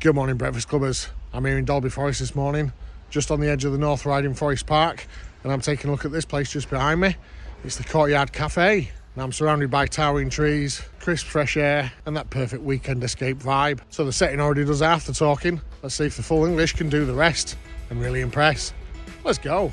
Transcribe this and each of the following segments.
Good morning, Breakfast Clubbers. I'm here in Dalby Forest this morning, just on the edge of the North Riding Forest Park, and I'm taking a look at this place just behind me. It's the Courtyard Café, and I'm surrounded by towering trees, crisp fresh air, and that perfect weekend escape vibe. So the setting already does half the talking. Let's see if the full English can do the rest and really impress. Let's go.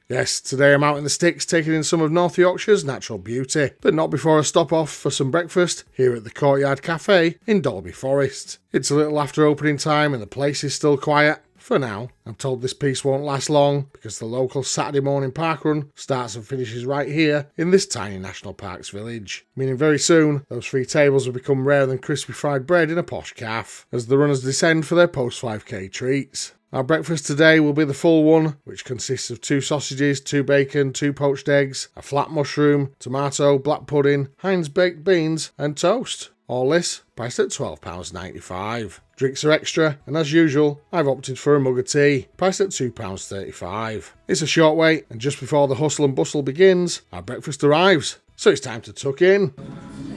Yes, today I'm out in the sticks taking in some of North Yorkshire's natural beauty, but not before I stop off for some breakfast here at the Courtyard Café in Dalby Forest. It's a little after opening time and the place is still quiet. For now, I'm told this piece won't last long because the local Saturday morning park run starts and finishes right here in this tiny National Parks village. Meaning very soon, those free tables will become rarer than crispy fried bread in a posh cafe as the runners descend for their post 5k treats. Our breakfast today will be the full one, which consists of 2 sausages, 2 bacon, 2 poached eggs, a flat mushroom, tomato, black pudding, Heinz baked beans and toast. All this priced at £12.95. Drinks are extra, and as usual, I've opted for a mug of tea, priced at £2.35. It's a short wait, and just before the hustle and bustle begins, our breakfast arrives. So it's time to tuck in.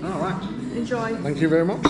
All right. Enjoy. Thank you very much.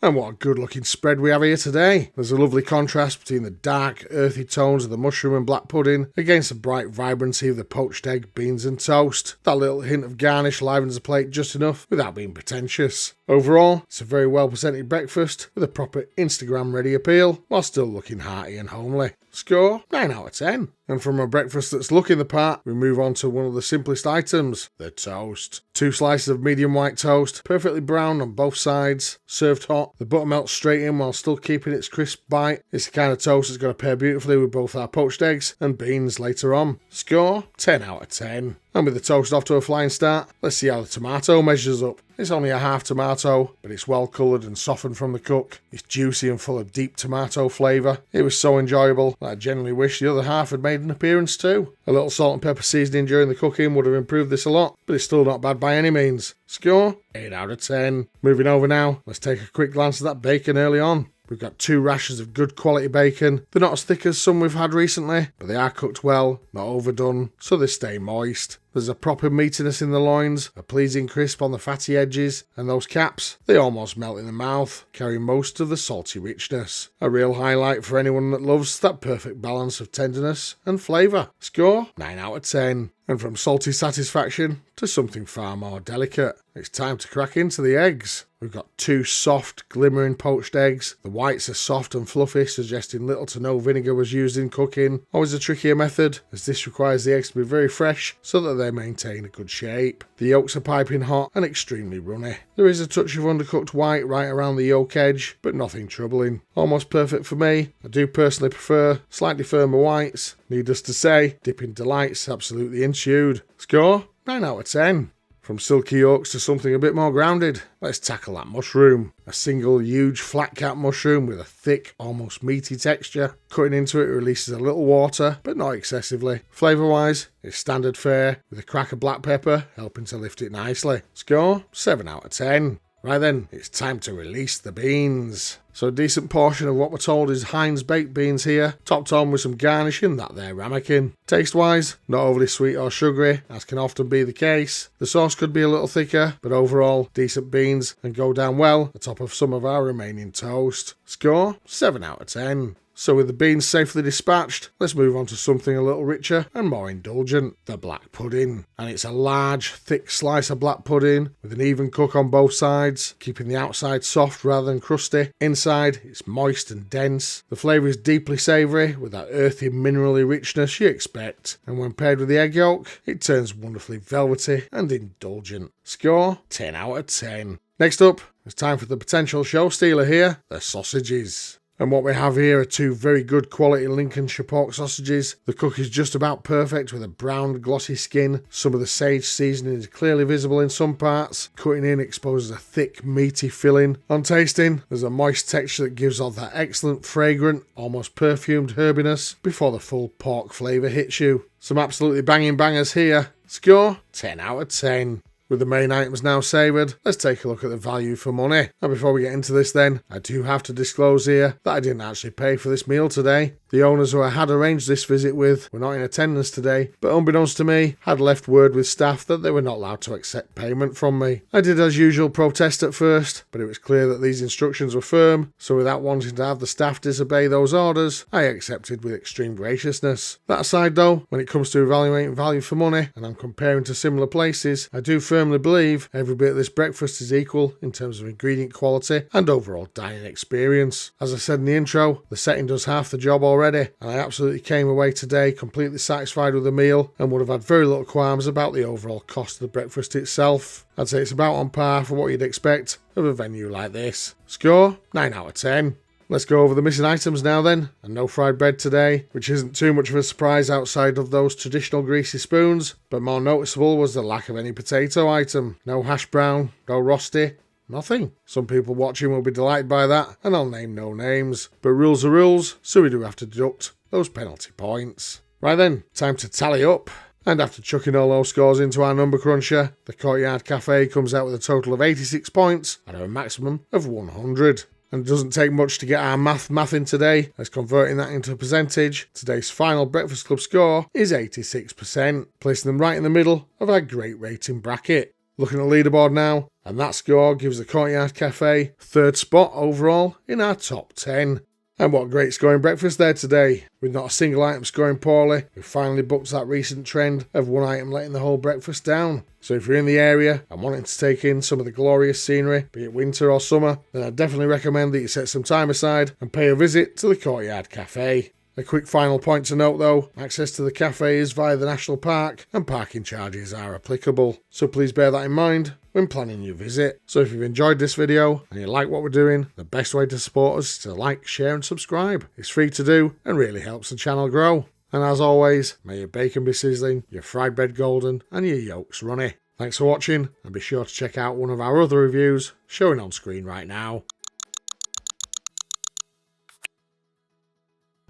And what a good looking spread we have here today. There's a lovely contrast between the dark, earthy tones of the mushroom and black pudding against the bright vibrancy of the poached egg, beans and toast. That little hint of garnish livens the plate just enough without being pretentious. Overall, it's a very well presented breakfast with a proper Instagram ready appeal while still looking hearty and homely. Score 9 out of 10. And from a breakfast that's looking the part, we move on to one of the simplest items, the toast. 2 slices of medium white toast, perfectly brown on both sides, served hot. The butter melts straight in while still keeping its crisp bite. It's the kind of toast that's going to pair beautifully with both our poached eggs and beans later on. Score 10 out of 10. And with the toast off to a flying start, let's see how the tomato measures up. It's only a half tomato, but it's well coloured and softened from the cook. It's juicy and full of deep tomato flavour. It was so enjoyable that I genuinely wish the other half had made an appearance too. A little salt and pepper seasoning during the cooking would have improved this a lot, but it's still not bad by any means. Score 8 out of 10. Moving over now, let's take a quick glance at that bacon early on. We've got 2 rashers of good quality bacon. They're not as thick as some we've had recently, but they are cooked well, not overdone, so they stay moist. There's a proper meatiness in the loins, a pleasing crisp on the fatty edges, and those caps, they almost melt in the mouth, carrying most of the salty richness. A real highlight for anyone that loves that perfect balance of tenderness and flavour. Score 9 out of 10. And from salty satisfaction to something far more delicate, it's time to crack into the eggs. We've got 2 soft, glimmering poached eggs. The whites are soft and fluffy, suggesting little to no vinegar was used in cooking. Always a trickier method, as this requires the eggs to be very fresh so that they maintain a good shape. The yolks are piping hot and extremely runny. There is a touch of undercooked white right around the yolk edge, but nothing troubling. Almost perfect for me. I do personally prefer slightly firmer whites. Needless to say, dipping delights absolutely ensued. Score 9 out of 10. From silky yolks to something a bit more grounded, let's tackle that mushroom. A single huge flat cap mushroom with a thick, almost meaty texture. Cutting into it releases a little water, but not excessively. Flavour wise, it's standard fare, with a crack of black pepper helping to lift it nicely. Score 7 out of 10. Right then, it's time to release the beans. So a decent portion of what we're told is Heinz baked beans here, topped on with some garnishing, that there ramekin. Taste wise, not overly sweet or sugary, as can often be the case. The sauce could be a little thicker, but overall, decent beans and go down well atop of some of our remaining toast. Score 7 out of 10. So with the beans safely dispatched, let's move on to something a little richer and more indulgent, the black pudding. And it's a large, thick slice of black pudding with an even cook on both sides, keeping the outside soft rather than crusty. Inside, it's moist and dense. The flavour is deeply savoury with that earthy, minerally richness you expect. And when paired with the egg yolk, it turns wonderfully velvety and indulgent. Score 10 out of 10. Next up, it's time for the potential show stealer here, the sausages. And what we have here are 2 very good quality Lincolnshire pork sausages. The cook is just about perfect with a brown glossy skin. Some of the sage seasoning is clearly visible in some parts. Cutting in exposes a thick meaty filling. On tasting, there's a moist texture that gives off that excellent fragrant, almost perfumed herbiness before the full pork flavour hits you. Some absolutely banging bangers here. Score 10 out of 10. With the main items now savoured, let's take a look at the value for money. And before we get into this then, I do have to disclose here that I didn't actually pay for this meal today. The owners who I had arranged this visit with were not in attendance today, but unbeknownst to me, had left word with staff that they were not allowed to accept payment from me. I did as usual protest at first, but it was clear that these instructions were firm, so without wanting to have the staff disobey those orders, I accepted with extreme graciousness. That aside though, when it comes to evaluating value for money, and I'm comparing to similar places, I do firmly believe every bit of this breakfast is equal in terms of ingredient quality and overall dining experience. As I said in the intro, the setting does half the job already, and I absolutely came away today completely satisfied with the meal and would have had very little qualms about the overall cost of the breakfast itself. I'd say it's about on par for what you'd expect of a venue like this. Score 9 out of 10. Let's go over the missing items now then, and no fried bread today, which isn't too much of a surprise outside of those traditional greasy spoons, but more noticeable was the lack of any potato item. No hash brown, no rosti, nothing. Some people watching will be delighted by that, and I'll name no names. But rules are rules, so we do have to deduct those penalty points. Right then, time to tally up. And after chucking all those scores into our number cruncher, the Courtyard Café comes out with a total of 86 points out of a maximum of 100. And it doesn't take much to get our math in today, as converting that into a percentage, today's final Breakfast Club score is 86%, placing them right in the middle of our great rating bracket. Looking at Leaderboard now, and that score gives the Courtyard Café third spot overall in our top 10. And what a great scoring breakfast there today. With not a single item scoring poorly, we finally bucked that recent trend of one item letting the whole breakfast down. So if you're in the area and wanting to take in some of the glorious scenery, be it winter or summer, then I definitely recommend that you set some time aside and pay a visit to the Courtyard Café. A quick final point to note though, access to the cafe is via the National Park and parking charges are applicable. So please bear that in mind when planning your visit. So if you've enjoyed this video and you like what we're doing, the best way to support us is to like, share and subscribe. It's free to do and really helps the channel grow. And as always, may your bacon be sizzling, your fried bread golden and your yolks runny. Thanks for watching and be sure to check out one of our other reviews showing on screen right now.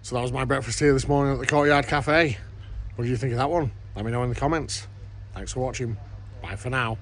So that was my breakfast here this morning at the Courtyard Café. What do you think of that one? Let me know in the comments. Thanks for watching. Bye for now.